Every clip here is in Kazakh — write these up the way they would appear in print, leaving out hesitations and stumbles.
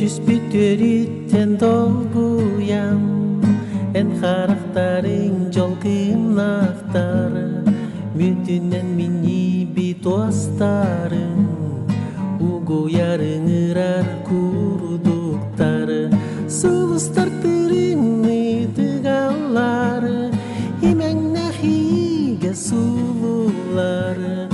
Üspütleri tendolguyam en karakterin jolkym naktары Mütünen mini bit dostarың Угуярың ырар курдуктары Сулустар тырыңны тыгаллары Имең нахиге сулулары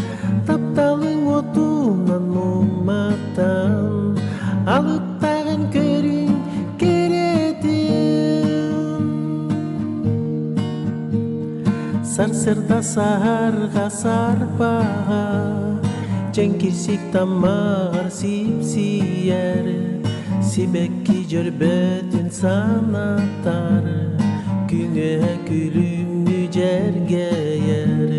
Тапталың отунан уматтан Алыттаган көрүң керетин Сарсырда саарга сарпага Cenkirсик тамагар сипсияр Сибекки жөрбөтүн санаттар Күңө күлүмнү жерге ер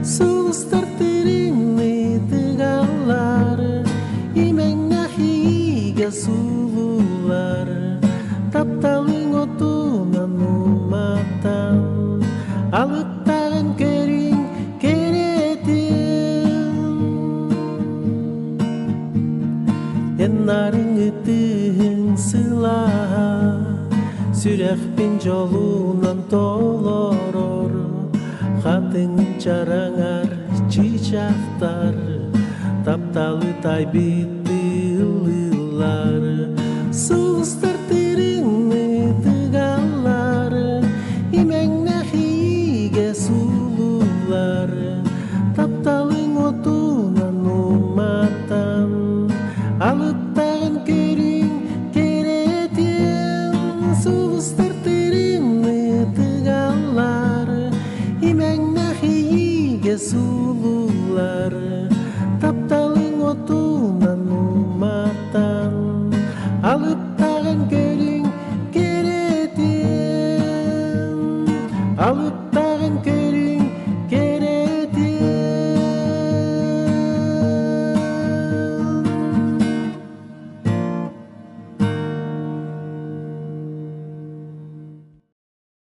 Сулустар тырыңны тыгаллар Имең нахиге сулулар Тапталың отунан уматтан Алыттаган көрүң Ennaring ıtığın sıla Sürekpin jolunan toloror Hatın çarangar çiçaktar Taptalı taybitli ılılar Sulustar tırını tıgallar İmeň nahige sulular Taptalın otunan umatan Alıttagан көрүң керетин Сулустар тырыңны тыгаллар Имең нахиге сулулар Тапталың отунан уматтан Алыттаган көрүң керетин